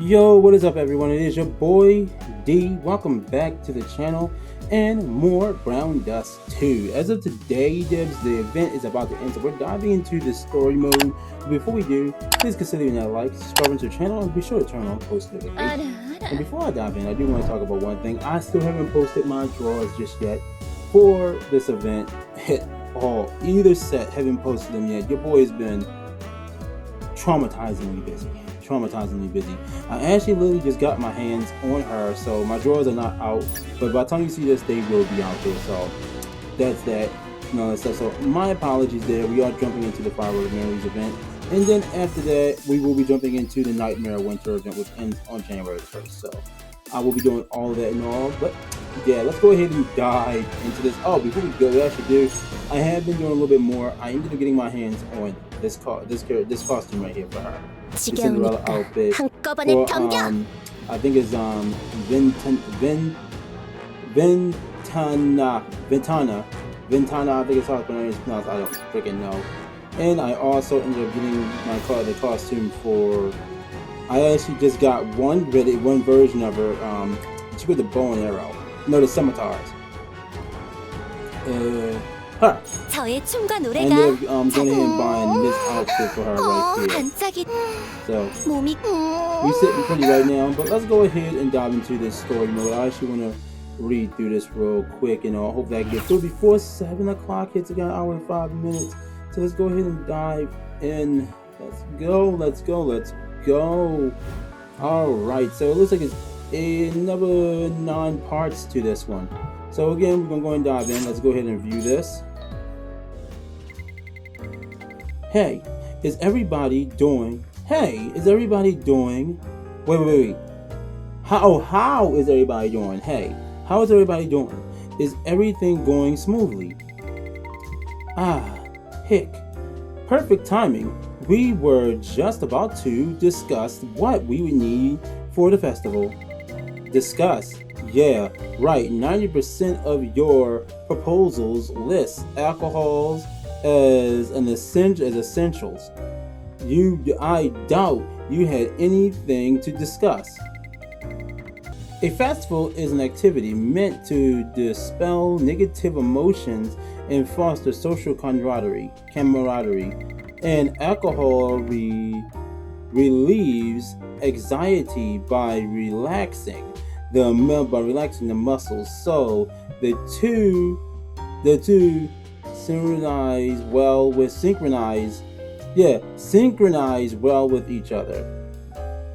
Yo, what is up everyone? It is your boy D. Welcome back to the channel and more Brown Dust 2. As of today, Dibs, the event is about to end, so we're diving into the story mode. But before we do, please consider leaving a like, subscribing to the channel, and be sure to turn on post notifications. And before I dive in, I do want to talk about one thing. I still haven't posted my drawers just yet for this event at all. Either set haven't posted them yet. Your boy has been traumatizingly busy. I actually literally just got my hands on her, so my drawers are not out, but by the time you see this, they will be out there. So that's that. So my apologies there. We are jumping into the Firework Memories event, and then after that we will be jumping into the Nightmare Winter event, which ends on January 1st. So I will be doing all of that and all, but yeah, let's go ahead and dive into this. Oh, before we go, what I should do, I have been doing a little bit more. I ended up getting my hands on this costume right here for her. The Cinderella outfit for, I think it's Ventana, I think it's how it's pronounced, I don't freaking know. And I also ended up getting the costume for, I actually just got one version of her, she with the bow and arrow, no, the scimitars. Her. 저의 춤과 노래가 I ended up going ahead and buying this outfit for her right here. 반짝이 So 몸이 we sitting pretty right now, but let's go ahead and dive into this story mode. I actually want to read through this real quick, and I hope that I get through before 7 o'clock hits. I got an hour and 5 minutes, so let's go ahead and dive in. Let's go. All right, so it looks like it's another 9 parts to this one. So again, we're gonna go and dive in. Let's go ahead and view this. Hey, is everybody doing? Wait. How is everybody doing? Hey, how is everybody doing? Is everything going smoothly? Hick. Perfect timing. We were just about to discuss what we would need for the festival. Discuss. Yeah, right. 90% of your proposals list alcohols as essentials. I doubt you had anything to discuss. A festival is an activity meant to dispel negative emotions and foster social camaraderie. And alcohol relieves anxiety by relaxing the muscles. So the two synchronize well with each other.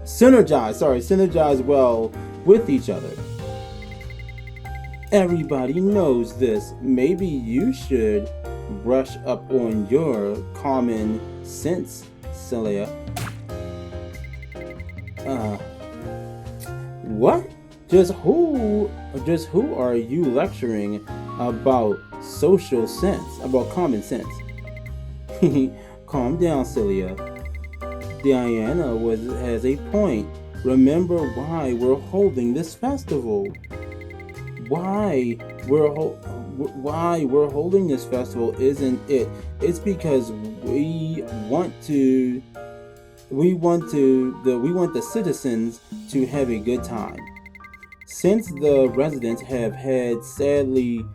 Synergize well with each other. Everybody knows this. Maybe you should brush up on your common sense, Celia. What? Just who are you lecturing about social sense, about common sense? Calm down, Celia. Diana has a point. Remember why we're holding this festival. Why we're holding this festival isn't it? It's because we want the citizens to have a good time. Since the residents have had sadly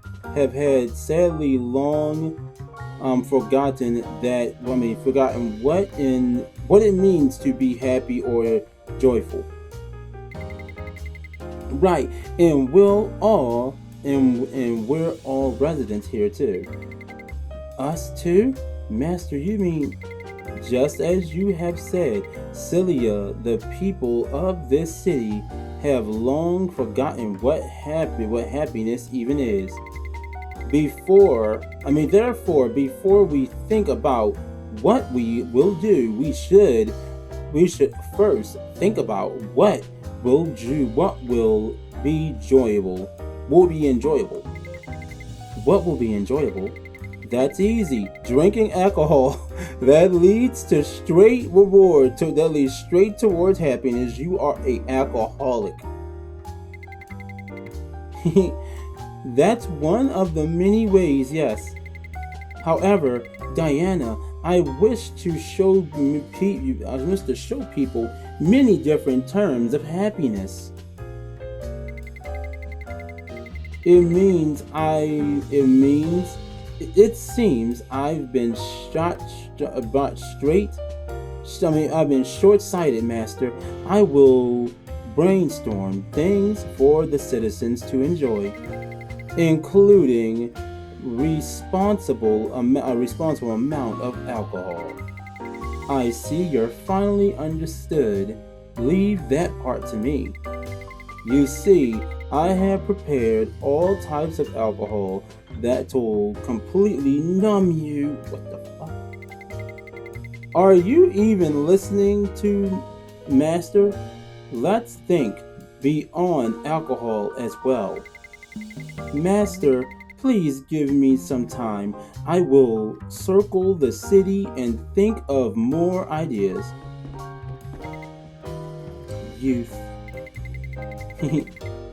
long forgotten what it means to be happy or joyful. Right, and we're all residents here too. Us too? Master, you mean just as you have said, Celia, the people of this city have long forgotten what happiness even is. Therefore, before we think about what we will do, we should first think about what will be enjoyable. What will be enjoyable? That's easy. Drinking alcohol that leads straight towards happiness. You are an alcoholic. That's one of the many ways, yes. However, Diana, I wish to show people many different terms of happiness. It seems I've been I've been short-sighted, Master. I will brainstorm things for the citizens to enjoy, including a responsible amount of alcohol. I see you're finally understood. Leave that part to me. You see, I have prepared all types of alcohol that will completely numb you. What the fuck? Are you even listening to Master? Let's think beyond alcohol as well. Master, please give me some time. I will circle the city and think of more ideas. Youth.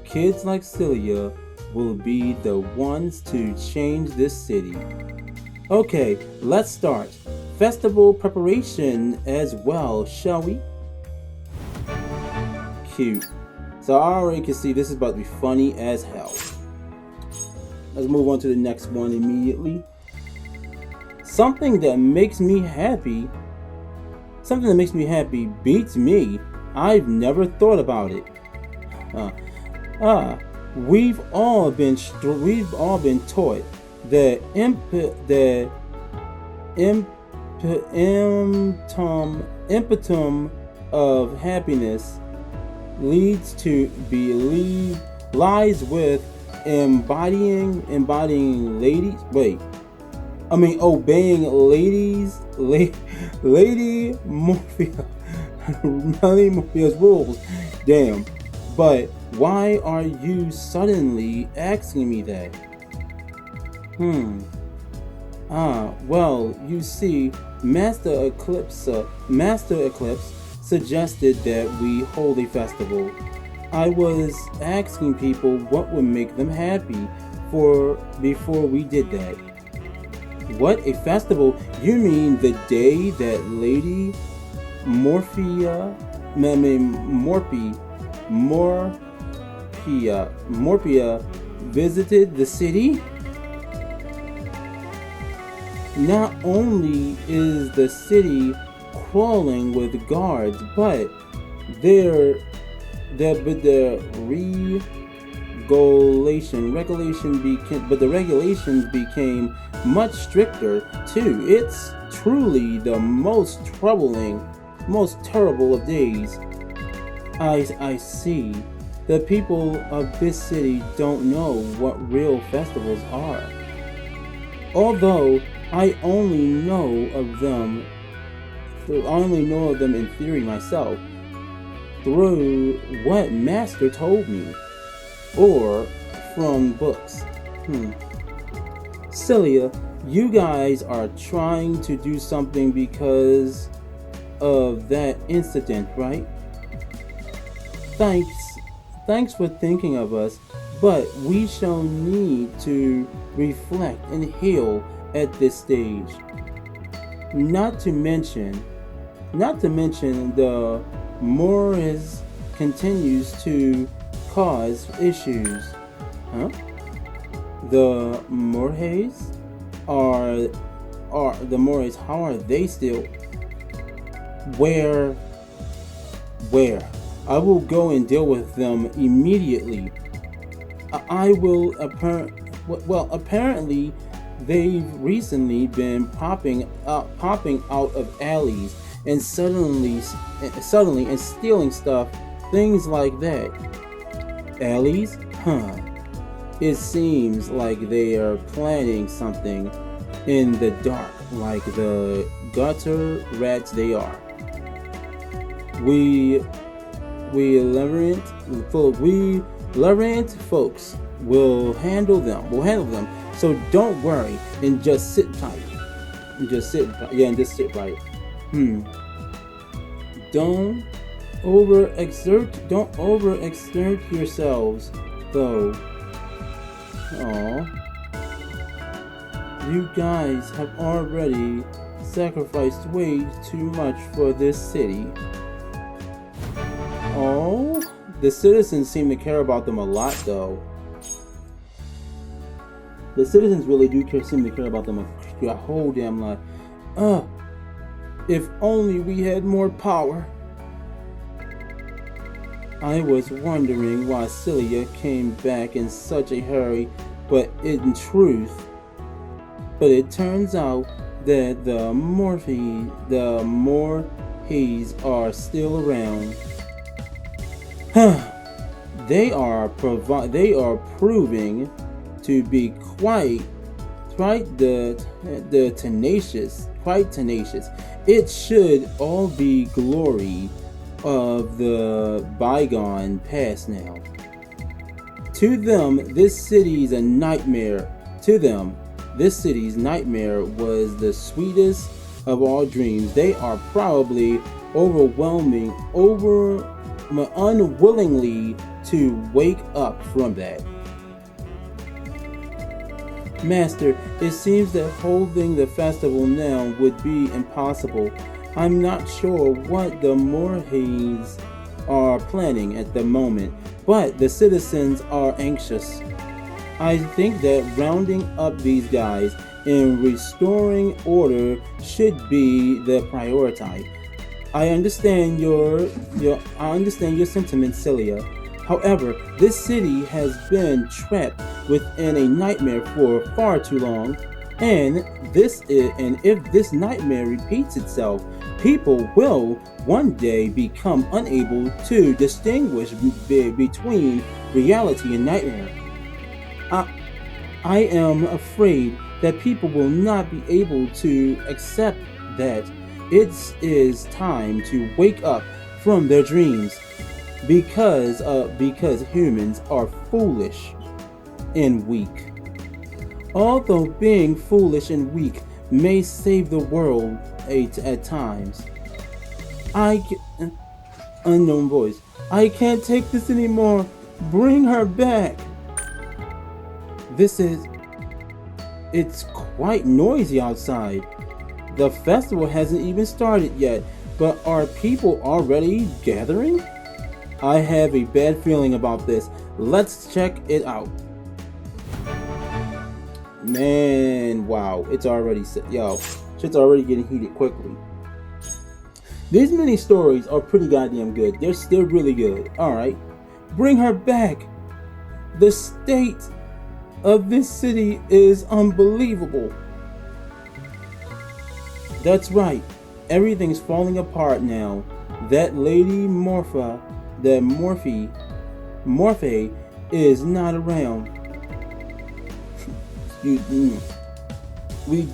Kids like Celia will be the ones to change this city. Okay, let's start. Festival preparation as well, shall we? Cute. So I already can see this is about to be funny as hell. Let's move on to the next one immediately. Something that makes me happy beats me. I've never thought about it. We've all been taught the impetum of happiness lies with obeying Lady Morpheus rules. Damn. But why are you suddenly asking me that? Well, you see, Master Eclipse suggested that we hold a festival. I was asking people what would make them happy before we did that. What, a festival? You mean the day that Lady Morphia visited the city? Not only is the city crawling with guards, but the regulations became much stricter too. It's truly the most terrible of days. I see. The people of this city don't know what real festivals are. Although I only know of them in theory myself, through what Master told me, or from books. Celia, you guys are trying to do something because of that incident, right? Thanks for thinking of us, but we shall need to reflect and heal at this stage. Not to mention the Morheiz continues to cause issues. The Morheiz how are they still? Where? I will go and deal with them immediately. Apparently they've recently been popping out of alleys and suddenly and stealing stuff, things like that. Alleys? It seems like they are planning something in the dark, like the gutter rats they are. We Labyrinth folks will handle them. So don't worry and just sit tight. Just sit tight. Don't overexert yourselves, though. You guys have already sacrificed way too much for this city. Oh, the citizens seem to care about them a lot, though. The citizens really do seem to care about them a whole damn lot. If only we had more power. I was wondering why Celia came back in such a hurry, but it turns out that the Morheiz are still around. They are proving to be quite tenacious. It should all be glory of the bygone past now. To them, this city's a nightmare. To them, this city's nightmare was the sweetest of all dreams. They are probably unwillingly to wake up from that. Master, it seems that holding the festival now would be impossible. I'm not sure what the Morheiz are planning at the moment, but the citizens are anxious. I think that rounding up these guys and restoring order should be the priority. I understand your sentiments, Celia. However, this city has been trapped within a nightmare for far too long, and if this nightmare repeats itself, people will one day become unable to distinguish between reality and nightmare. I am afraid that people will not be able to accept that it is time to wake up from their dreams because humans are foolish and weak. Although being foolish and weak may save the world at times. Unknown voice. I can't take this anymore. Bring her back. It's quite noisy outside. The festival hasn't even started yet, but are people already gathering? I have a bad feeling about this. Let's check it out. Man, wow, it's already shit's already getting heated quickly. These mini stories are pretty goddamn good. They're still really good. Alright. Bring her back. The state of this city is unbelievable. That's right. Everything's falling apart now. That lady Morheiz is not around. We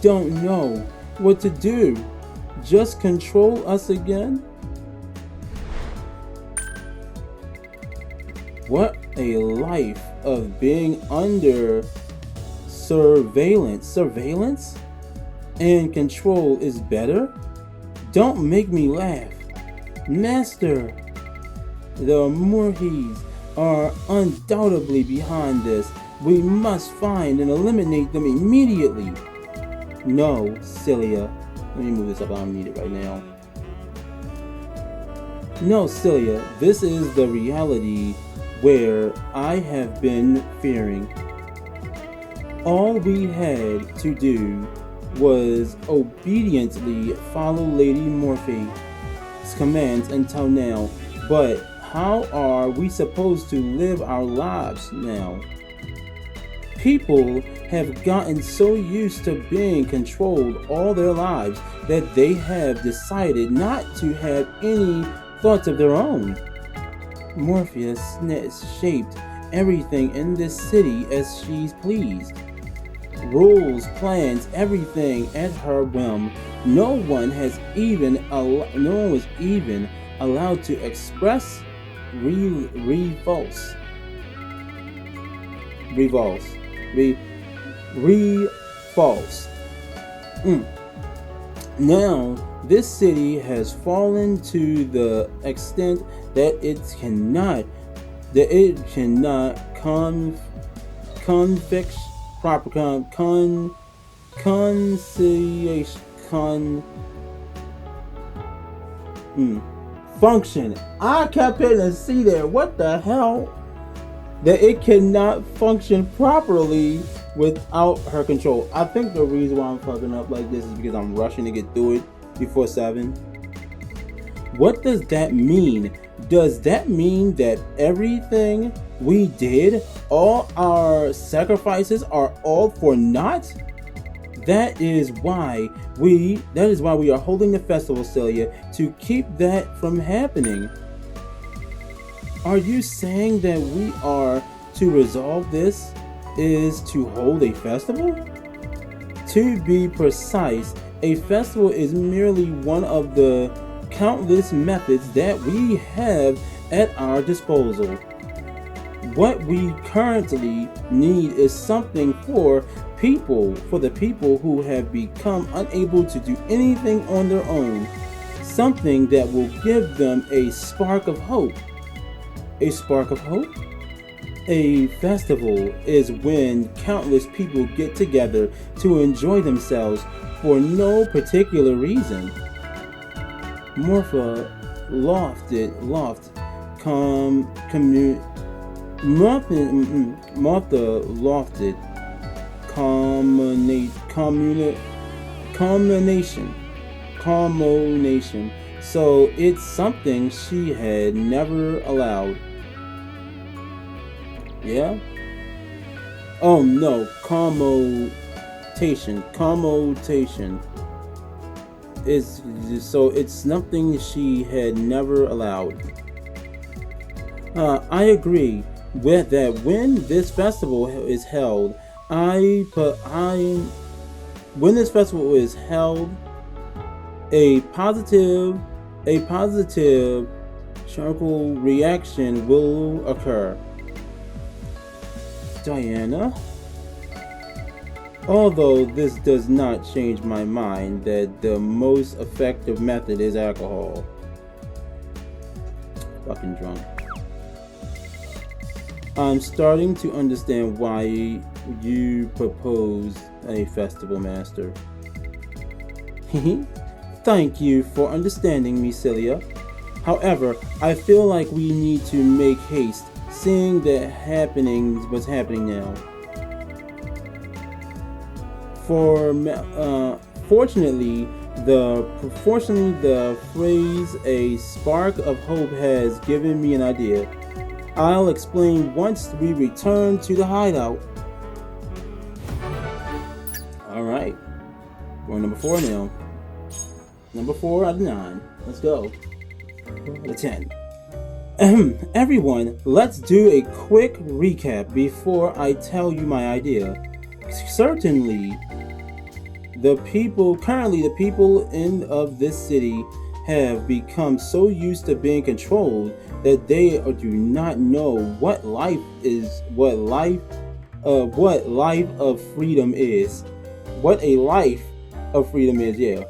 don't know what to do. Just control us again? What a life of being under surveillance and control is better? Don't make me laugh. Master, the Morheiz are undoubtedly behind this. We must find and eliminate them immediately. No, Celia. Let me move this up. I don't need it right now. No, Celia. This is the reality where I have been fearing. All we had to do was obediently follow Lady Morhei's commands until now. But how are we supposed to live our lives now? People have gotten so used to being controlled all their lives that they have decided not to have any thoughts of their own. Morheiz shaped everything in this city as she's pleased. Rules, plans, everything at her whim. No one was even allowed to express repulse. Now, this city has fallen to the extent that it cannot function. I kept hitting the C there. What the hell? That it cannot function properly without her control. I think the reason why I'm fucking up like this is because I'm rushing to get through it before 7. What does that mean? Does that mean that everything we did, all our sacrifices are all for naught? That is why we are holding the festival, Celia, to keep that from happening. Are you saying that we are to resolve this is to hold a festival? To be precise, a festival is merely one of the countless methods that we have at our disposal. What we currently need is something for the people who have become unable to do anything on their own. Something that will give them a spark of hope. A spark of hope? A festival is when countless people get together to enjoy themselves for no particular reason. Martha lofted, culmination. So it's something she had never allowed. Yeah? Oh no, commutation. It's something she had never allowed. I agree with that. When this festival is held, a positive chemical reaction will occur. Diana, although this does not change my mind that the most effective method is alcohol. Fucking drunk. I'm starting to understand why you proposed a festival, Master. Thank you for understanding me, Celia. However, I feel like we need to make haste, seeing that what's happening now. Fortunately, the phrase "a spark of hope" has given me an idea. I'll explain once we return to the hideout. Alright. We're on number 4 now. Number 4 out of 9. Let's go. 4 out of 10. Everyone, let's do a quick recap before I tell you my idea. Certainly, the people of this city have become so used to being controlled that they do not know what life of freedom is. What a life of freedom is, yeah.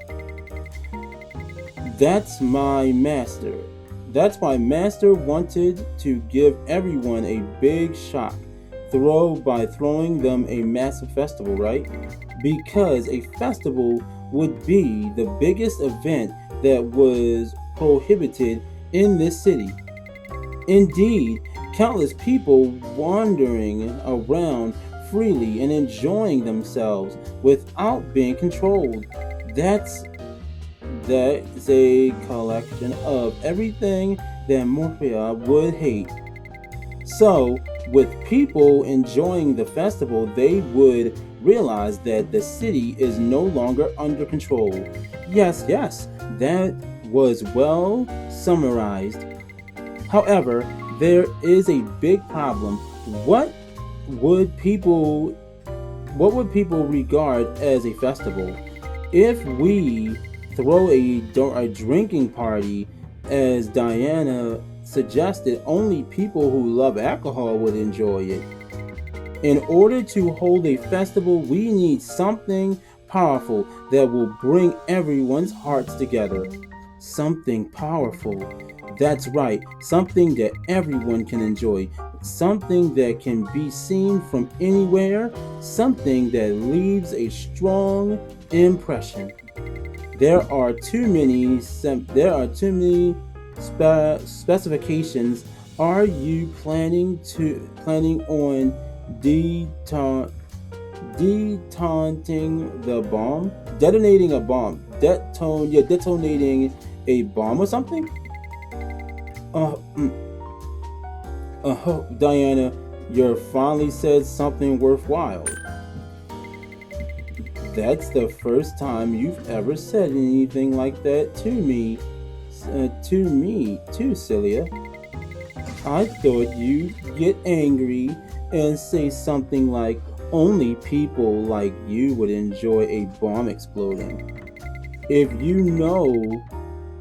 That's why Master wanted to give everyone a big shock by throwing them a massive festival, right? Because a festival would be the biggest event that was prohibited in this city. Indeed, countless people wandering around freely and enjoying themselves without being controlled. That's a collection of everything that Morheiz would hate. So, with people enjoying the festival, they would realize that the city is no longer under control. Yes, that was well summarized. However, there is a big problem. What would people regard as a festival? If we throw a drinking party, as Diana suggested, only people who love alcohol would enjoy it. In order to hold a festival, we need something powerful that will bring everyone's hearts together. Something powerful. That's right, something that everyone can enjoy. Something that can be seen from anywhere. Something that leaves a strong impression. There are too many specifications? Are you planning on deton- detonating the bomb? Detonating a bomb? Detonating a bomb or something? Uh, mm, Diana, you finally said something worthwhile. That's the first time you've ever said anything like that to me. To me, too, Celia. I thought you'd get angry and say something like, only people like you would enjoy a bomb exploding. If you know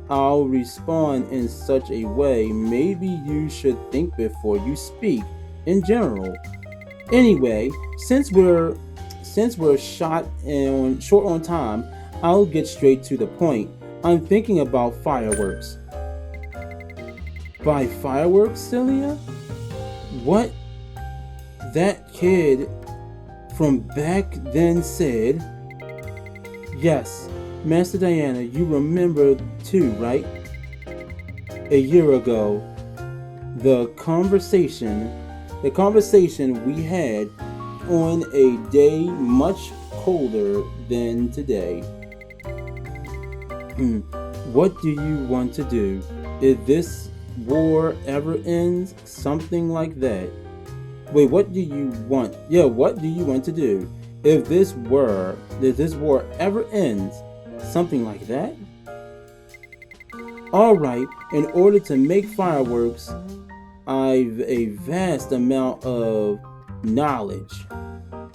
I'll respond in such a way, maybe you should think before you speak in general. Anyway, since we're short on time, I'll get straight to the point. I'm thinking about fireworks. By fireworks, Celia? What that kid from back then said. Yes, Master Diana, you remember too, right? A year ago, the conversation we had on a day much colder than today. What do you want to do? If this war ever ends, something like that. Wait, what do you want? Yeah, what do you want to do? If this war ever ends, something like that? Alright, in order to make fireworks, I've a vast amount of knowledge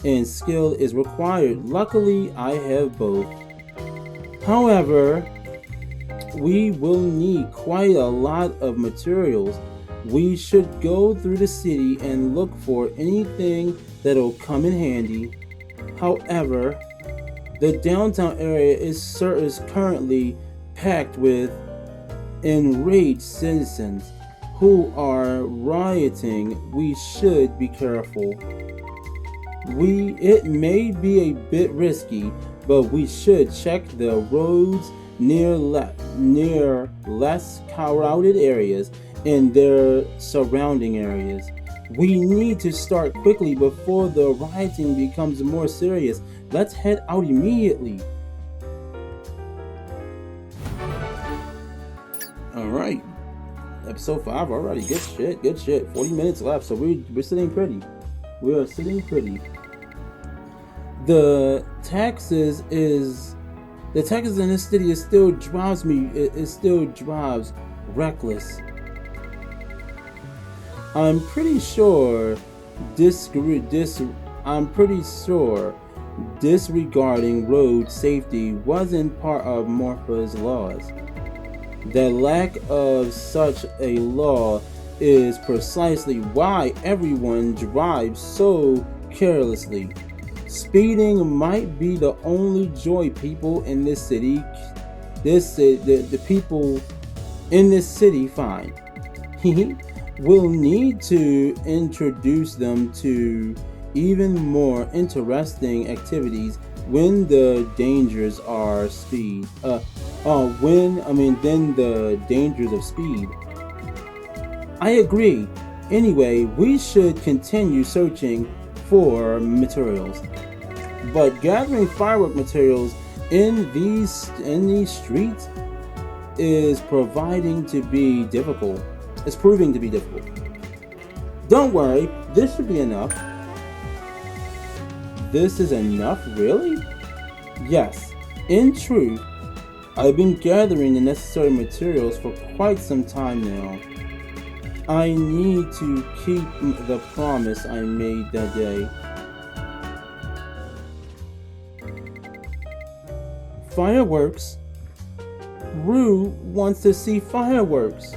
and skill is required. Luckily, I have both. However, we will need quite a lot of materials. We should go through the city and look for anything that'll come in handy. However, the downtown area is currently packed with enraged citizens who are rioting. We should be careful. It may be a bit risky, but we should check the roads near less crowded areas and their surrounding areas. We need to start quickly before the rioting becomes more serious. Let's head out immediately. Alright. Episode 5 already. Good shit. 40 minutes left, so we're sitting pretty. We are sitting pretty. The taxes in this city still drives me. It still drives reckless. I'm pretty sure disregarding road safety wasn't part of Morpha's laws. The lack of such a law is precisely why everyone drives so carelessly. Speeding might be the only joy people in this city. The people in this city find. We'll need to introduce them to even more interesting activities when the dangers are speed. Then the dangers of speed. I agree. Anyway, we should continue searching for materials. But gathering firework materials in these streets is proving to be difficult. Don't worry, this should be enough. This is enough, really? Yes. In truth, I've been gathering the necessary materials for quite some time now. I need to keep the promise I made that day. Fireworks? Rue wants to see fireworks.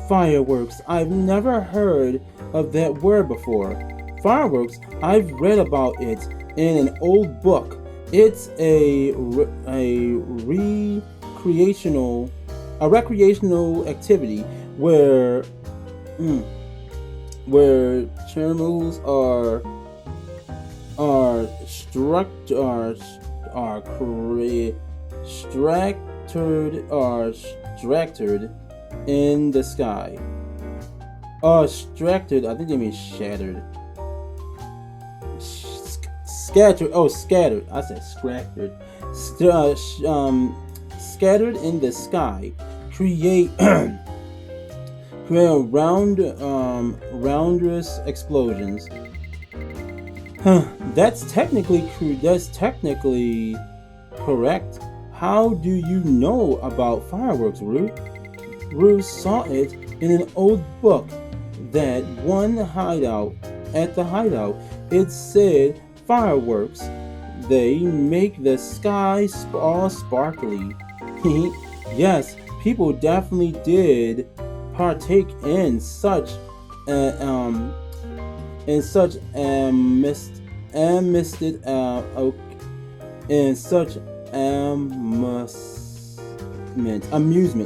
Fireworks. I've never heard of that word before. Fireworks, I've read about it in an old book. It's a recreational activity where chemicals stractured in the sky. Stractured, I think they mean shattered. Scattered, scattered. I said scattered. Scattered in the sky. Create roundrous explosions. That's technically correct. How do you know about fireworks, Rue? Rue saw it in an old book that one hideout. At the hideout, it said fireworks. They make the sky all sparkly. Yes, people definitely did partake in such amusement.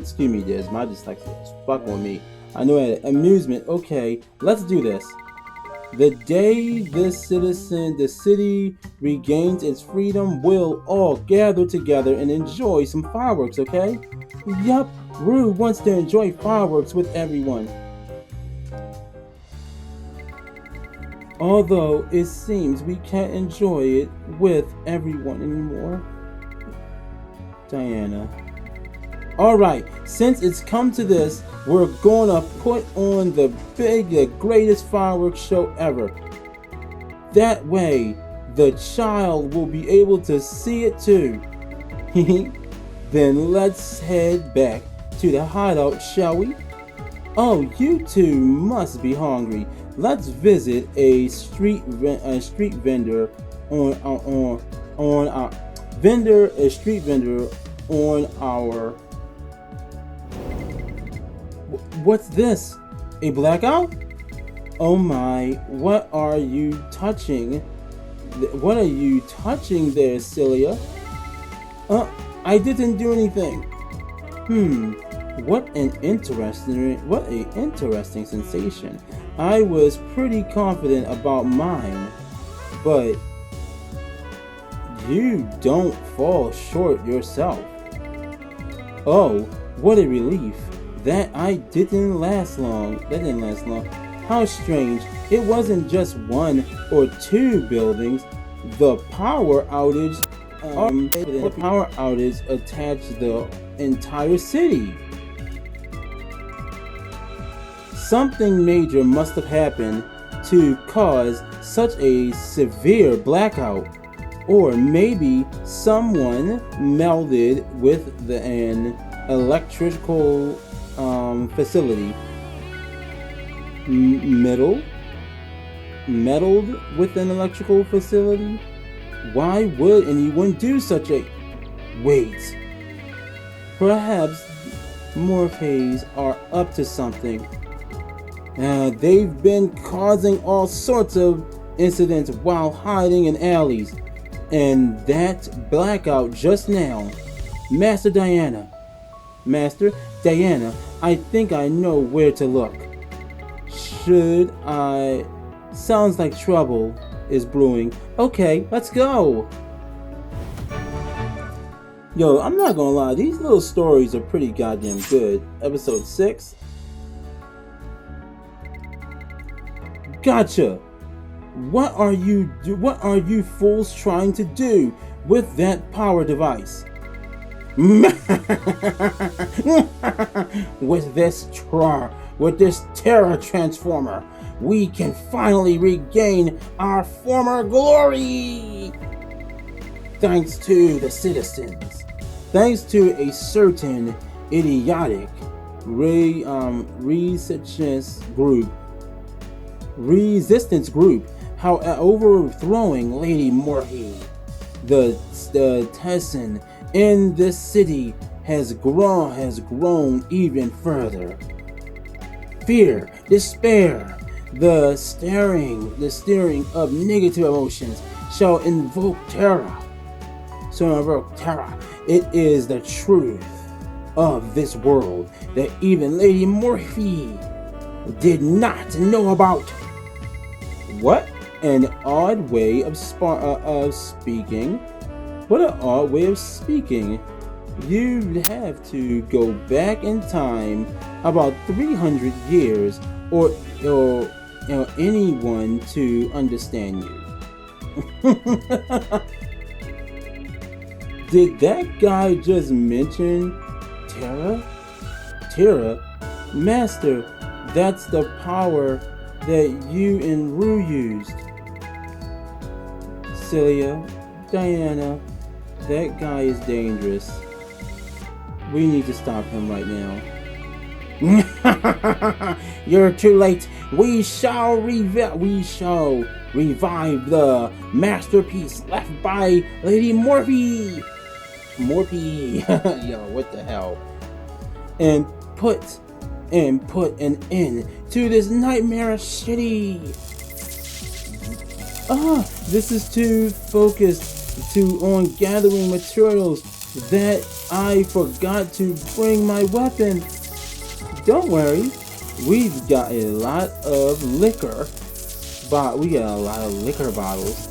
Excuse me, there's my dyslexia. Fuck on me. I know that amusement. Okay, let's do this. The day the city regains its freedom, we'll all gather together and enjoy some fireworks, okay? Yup, Rue wants to enjoy fireworks with everyone. Although it seems we can't enjoy it with everyone anymore. Diana. Alright, since it's come to this, we're gonna put on the greatest fireworks show ever. That way, the child will be able to see it too. Then let's head back to the hideout, shall we? Oh, you two must be hungry. Let's visit a street vendor on our. What's this? A blackout? Oh my, what are you touching? What are you touching there, Celia? I didn't do anything. What an interesting sensation. I was pretty confident about mine, but you don't fall short yourself. Oh, what a relief. That didn't last long. How strange. It wasn't just one or two buildings. The power outage attached the entire city. Something major must have happened to cause such a severe blackout. Or maybe someone melded with an electrical facility. Meddled with an electrical facility? Why would anyone do such a... Wait. Perhaps Morheiz are up to something. They've been causing all sorts of incidents while hiding in alleys. And that blackout just now. Master Diana, I think I know where to look. Sounds like trouble is brewing. Okay, let's go. Yo, I'm not gonna lie, these little stories are pretty goddamn good. Episode 6. Gotcha. What are you fools trying to do with that power device? With this terror transformer, we can finally regain our former glory. Thanks to the citizens. Thanks to a certain idiotic resistance group, how overthrowing Lady Morheiz, the tension in this city has grown even further. Fear, despair, the steering of negative emotions shall invoke terror. It is the truth of this world that even Lady Morheiz did not know about. What an odd way of speaking. What an odd way of speaking. you'd have to go back in time about 300 years or anyone to understand you. Did that guy just mention Terra? Terra? Master, that's the power that you and Rue used. Celia, Diana, that guy is dangerous. We need to stop him right now. You're too late. We shall revive the masterpiece left by Lady Morphe. Yo, what the hell? And put an end to this nightmarish city. This is too focused on gathering materials that I forgot to bring my weapon. Don't worry, we've got a lot of liquor. We got a lot of liquor bottles.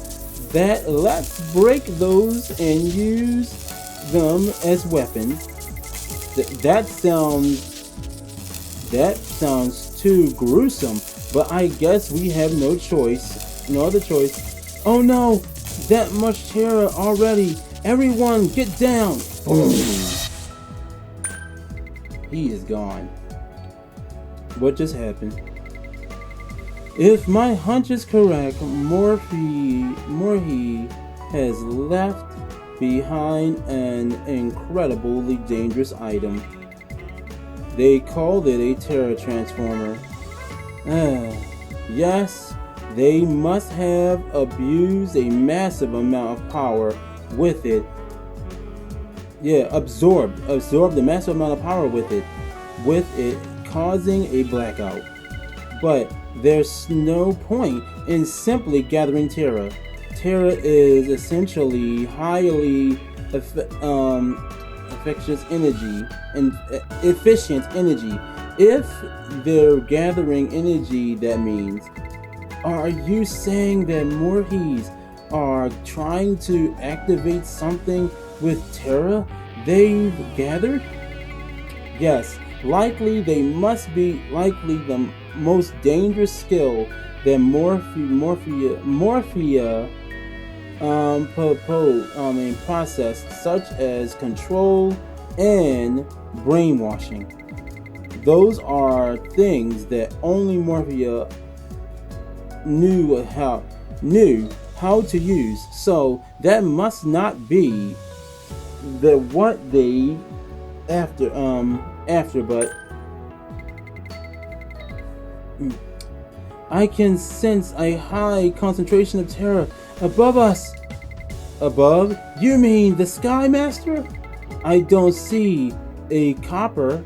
Let's break those and use them as weapons. That sounds too gruesome, but I guess we have no other choice. Oh no, that much terror already. Everyone get down. Boom. He is gone. What just happened? If my hunch is correct, Morheiz has left behind an incredibly dangerous item. They called it a terror transformer. Yes, they must have abused a massive amount of power with it. Yeah, absorbed a massive amount of power with it, causing a blackout. But there's no point in simply gathering Terra. Terra is essentially highly efficient energy. If they're gathering energy, that means, are you saying that Morheiz are trying to activate something with Terra they've gathered? Yes, likely they must be the most dangerous skill that Morphia process, such as control and brainwashing. Those are things that only Morphia knew how to use. So that must not be what they after, but I can sense a high concentration of terror above us. Above? You mean the Sky Master? I don't see a chopper,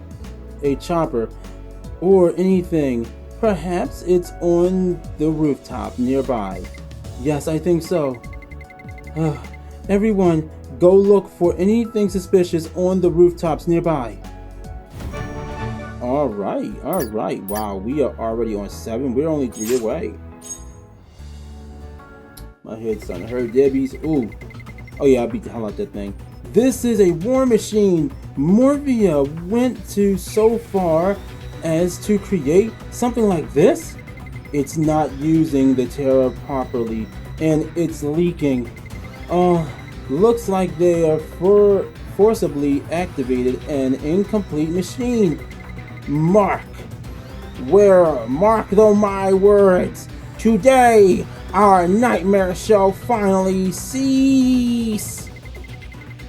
or anything. Perhaps it's on the rooftop nearby. Yes, I think so. Everyone, go look for anything suspicious on the rooftops nearby. Alright. Wow, we are already on 7. We're only 3 away. My head's starting to hurt. Debbie's. Ooh. Oh yeah, I beat the hell out of that thing. This is a war machine. Morphia went to so far as to create something like this? It's not using the Terra properly, and it's leaking. Looks like they are forcibly activated an incomplete machine. Mark though my words. Today, our nightmare shall finally cease.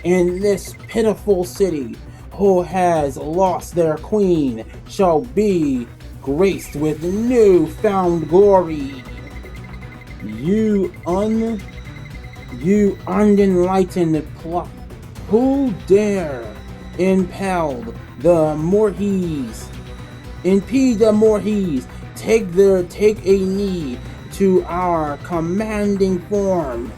In this pitiful city, who has lost their queen shall be graced with newfound glory. You unenlightened plot. Who dare impede the Morheiz? Take a knee to our commanding form.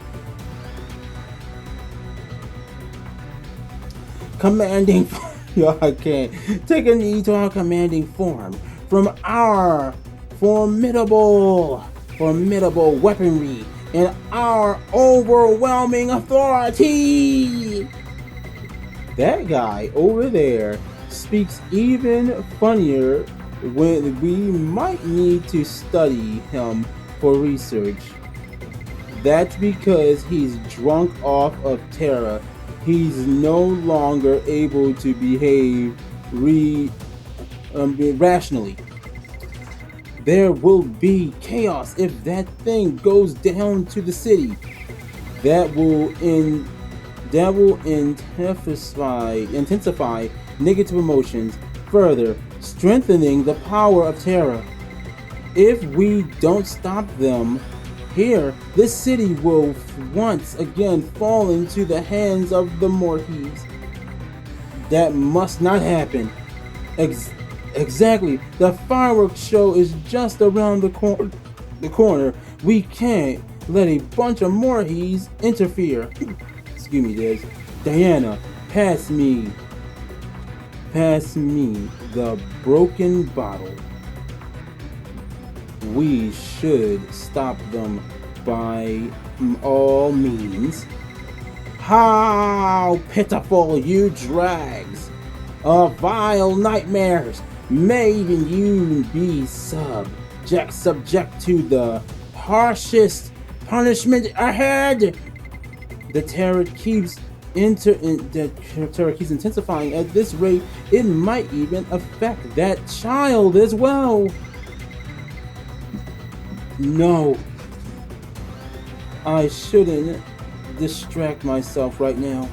Yo, I can't. Take a knee to our commanding form. From our formidable weaponry and our overwhelming authority. That guy over there speaks even funnier when we might need to study him for research. That's because he's drunk off of terror. He's no longer able to behave rationally. There will be chaos if that thing goes down to the city. That will intensify negative emotions, further strengthening the power of terror. If we don't stop them here, this city will once again fall into the hands of the Morheiz. That must not happen. Exactly. The fireworks show is just around the corner. We can't let a bunch of Morheiz interfere. Excuse me, Diz. Diana, pass me the broken bottle. We should stop them by all means. How pitiful you drags of vile nightmares! May even you be subject to the harshest punishment ahead. The terror keeps intensifying. At this rate, it might even affect that child as well. No, I shouldn't distract myself right now.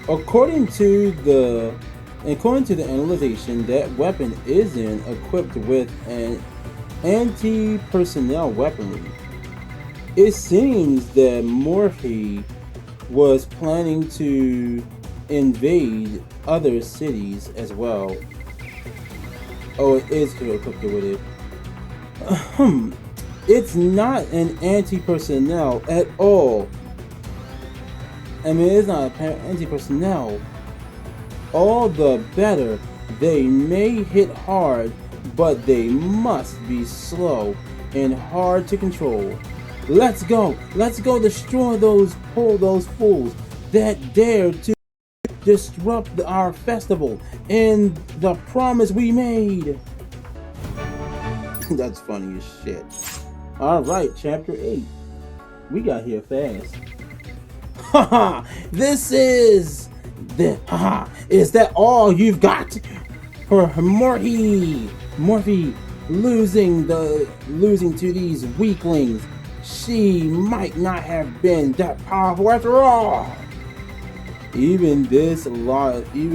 According to the analyzation, that weapon isn't equipped with an anti-personnel weaponry. It seems that Morheiz was planning to invade other cities as well. Oh, it is equipped with it. It's not an anti-personnel at all. I mean, it's not anti-personnel. All the better. They may hit hard, but they must be slow and hard to control. Let's go destroy those fools that dare to disrupt our festival and the promise we made. That's funny as shit. Alright, chapter 8. We got here fast. Haha! Is that all you've got? For Morheiz losing to these weaklings. She might not have been that powerful after all. Even his loyalty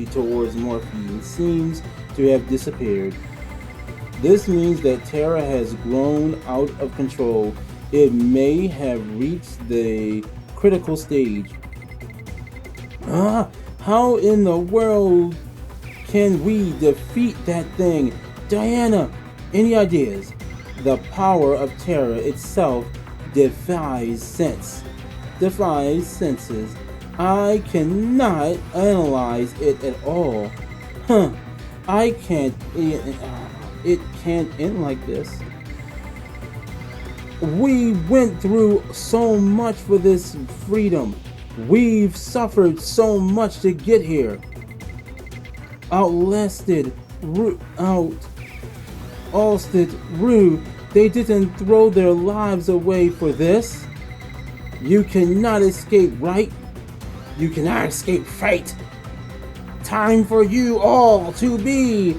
towards Morheiz seems to have disappeared. This means that Terra has grown out of control. It may have reached the critical stage. How in the world can we defeat that thing? Diana, any ideas? The power of Terra itself defies senses. I cannot analyze it at all. It can't end like this. We went through so much for this freedom. We've suffered so much to get here. Outsted Rue, they didn't throw their lives away for this. You cannot escape, right? You cannot escape fate. Time for you all to be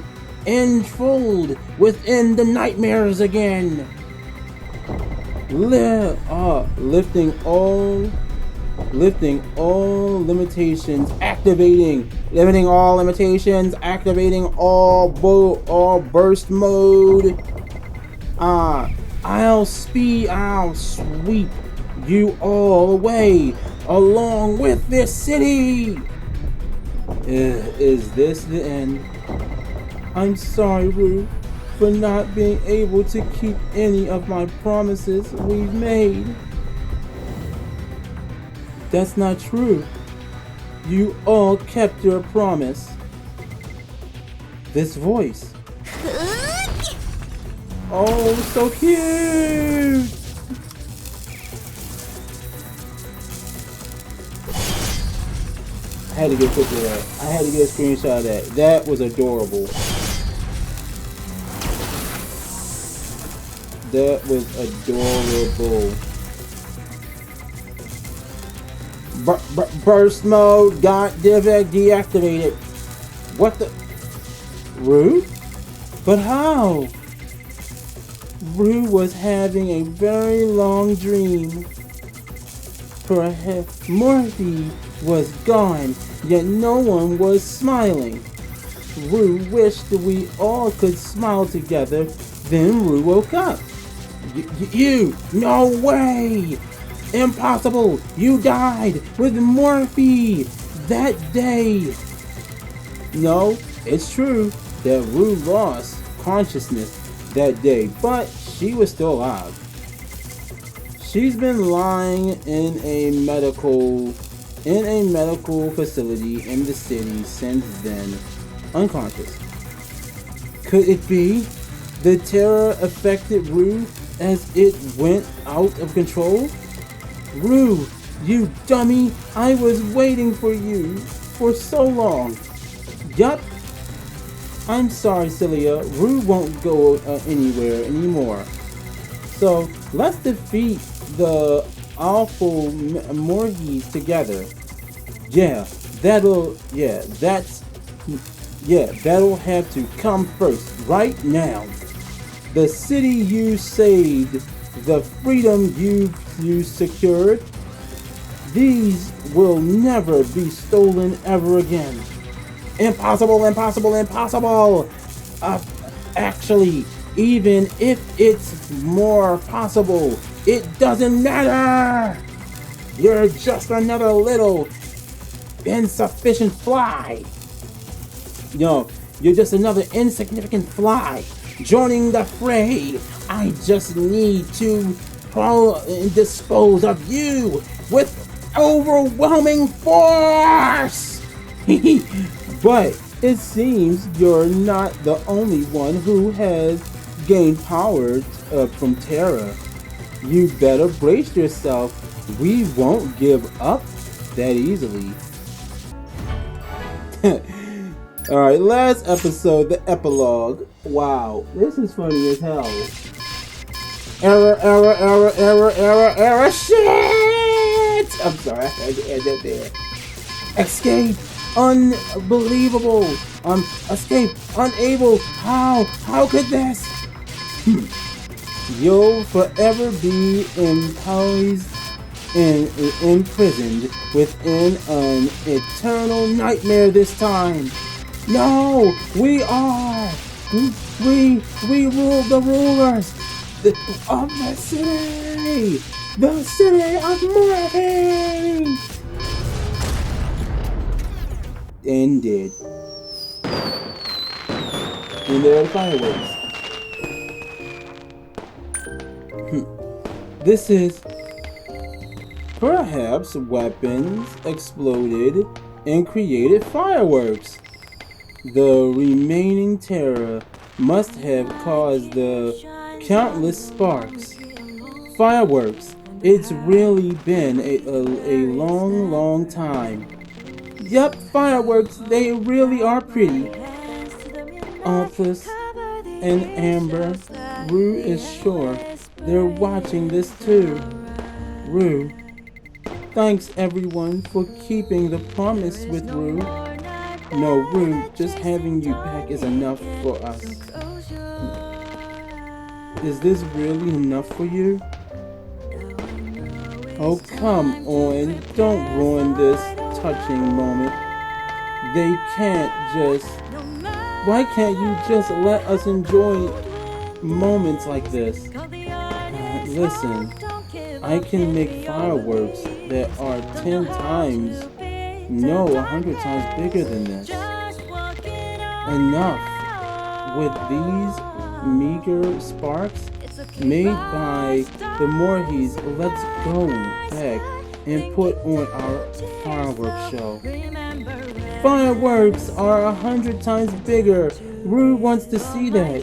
enfolded within the nightmares again. Lifting all limitations, limiting all limitations, activating all burst mode. I'll sweep you all away along with this city. Is this the end? I'm sorry, Rue, for not being able to keep any of my promises we've made. That's not true. You all kept your promise. This voice. Oh, so cute! I had to get a picture of that. I had to get a screenshot of that. That was adorable. That was adorable. Burst mode got deactivated. What the? Rue? But how? Rue was having a very long dream. Perhaps Morheiz was gone, yet no one was smiling. Rue wished that we all could smile together. Then Rue woke up. You! No way! Impossible! You died with Morheiz that day! No, it's true that Rue lost consciousness that day, but she was still alive. She's been lying in a medical facility in the city since then, unconscious. Could it be the terror affected Rue as it went out of control? Rue, you dummy! I was waiting for you for so long. Yup. I'm sorry, Celia. Rue won't go anywhere anymore. So let's defeat the awful Morheiz together. That'll have to come first, right now. The city you saved, the freedom you secured, these will never be stolen ever again. Impossible, impossible, impossible! Actually, even if it's more possible, it doesn't matter! You're just another little insufficient fly. No, you're just another insignificant fly joining the fray. I just need to dispose of you with overwhelming force! But it seems you're not the only one who has gained power from terror. You better brace yourself. We won't give up that easily. Alright, last episode, the epilogue. Wow, this is funny as hell. Error, shit! I'm sorry, I had to add that there. Escape! Unbelievable! Escape! Unable! How could this? You'll forever be imprisoned within an eternal nightmare this time. No! We are! We rule the rulers of the city! The city of Morheiz! Ended. And there are fireworks. This is perhaps weapons exploded and created fireworks. The remaining terror must have caused the countless sparks. Fireworks. It's really been a long time. Yup, fireworks, they really are pretty. Alphys and Amber, Rue is sure they're watching this too. Rue, thanks everyone for keeping the promise with Rue. No, Rue, just having you back is enough for us. Is this really enough for you? Oh, come on, don't ruin this touching moment. Why can't you just let us enjoy moments like this? Listen, I can make fireworks that are 10 times, no, 100 times bigger than this. Enough with these meager sparks made by the Morheiz. Let's go back and put on our fireworks show. Fireworks are 100 times bigger. Rue wants to see that.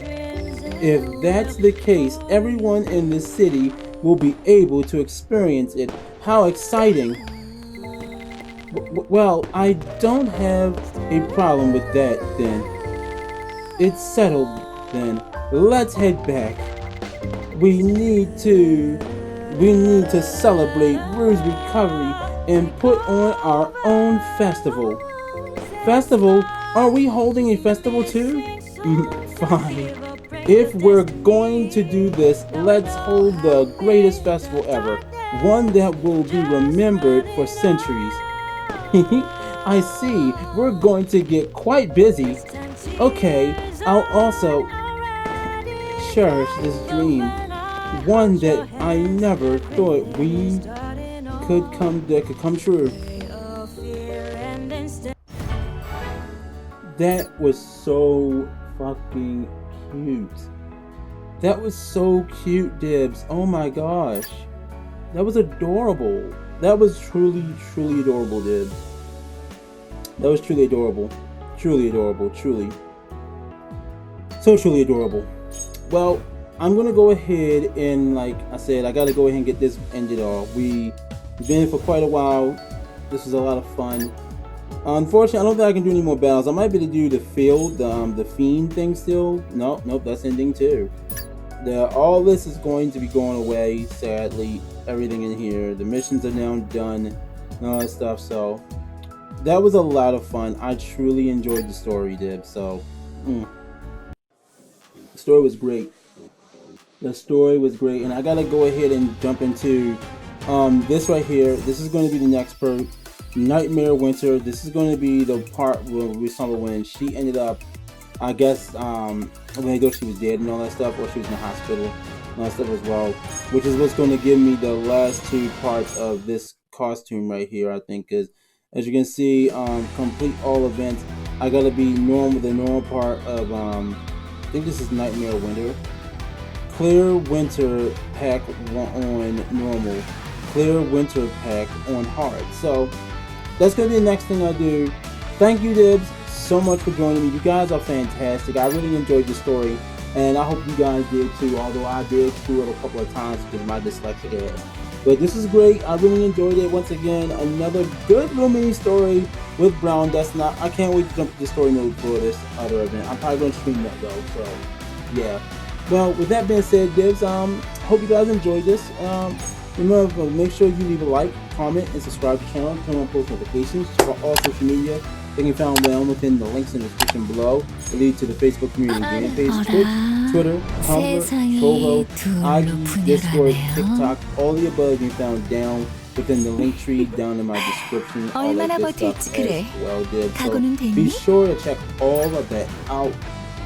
If that's the case, everyone in the city will be able to experience it. How exciting! Well, I don't have a problem with that then. It's settled then. Let's head back. We need to celebrate Rue's recovery and put on our own festival. Festival? Are we holding a festival too? Fine. If we're going to do this, let's hold the greatest festival ever. One that will be remembered for centuries. I see. We're going to get quite busy. Okay, I'll also cherish this dream. One that I never thought could come true. That was so fucking cute. That was so cute, Dibs. Oh my gosh. That was adorable. That was truly, truly adorable, Dibs. That was truly adorable. Truly adorable, truly. So truly adorable. Well, I'm gonna go ahead and, like I said, I gotta go ahead and get this ended off. We've been here for quite a while. This was a lot of fun. Unfortunately, I don't think I can do any more battles. I might be able to do the field, the fiend thing still. Nope, that's ending too. All this is going to be going away, sadly. Everything in here. The missions are now done and all that stuff. So that was a lot of fun. I truly enjoyed the story, Dib. So the story was great. The story was great, and I gotta go ahead and jump into this right here. This is going to be the next part. Nightmare Winter. This is going to be the part where we saw when she ended up, I guess, when they thought she was dead and all that stuff, or she was in the hospital and all that stuff as well, which is what's going to give me the last two parts of this costume right here, I think, is, as you can see, complete all events. I gotta be the normal part of, I think this is Nightmare Winter. Clear Winter pack on normal. Clear Winter pack on hard. So that's going to be the next thing I do. Thank you, Dibs, so much for joining me. You guys are fantastic. I really enjoyed the story, and I hope you guys did too, although I did screw it a couple of times because of my dyslexic ass. But this is great. I really enjoyed it. Once again, another good little mini story with Brown Dust. Now, I can't wait to jump to the story mode for this other event. I'm probably going to stream that though, so yeah. Well, with that being said, Dibs, hope you guys enjoyed this. Remember, make sure you leave a like, comment, and subscribe to the channel. Turn on post notifications for all social media. They can be found down within the links in the description below. They lead to the Facebook community game page, Twitch, Twitter, Tumblr, Trovo, IG, Discord, TikTok. All the above can be found down within the link tree down in my description. All that good stuff as well, Dibs. So be sure to check all of that out.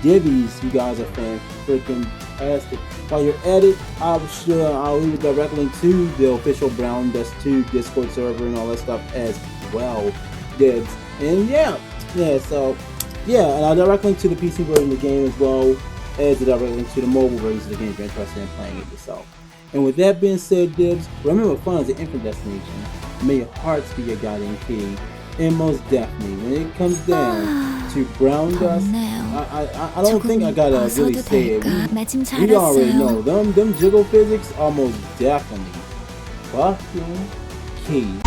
Dibbies, you guys are freaking fantastic. While you're at it, I'll leave a direct link to the official Brown Dust 2 Discord server and all that stuff as well, Dibs. And so and I'll direct link to the PC version of the game as well as a direct link to the mobile version of the game if you're interested in playing it yourself. And with that being said, Dibs, remember fun is an infinite destination. May your hearts be your guiding key. And most definitely, when it comes down to Brown Dust, I don't think I gotta really say it. We already know them jiggle physics are most definitely fucking key.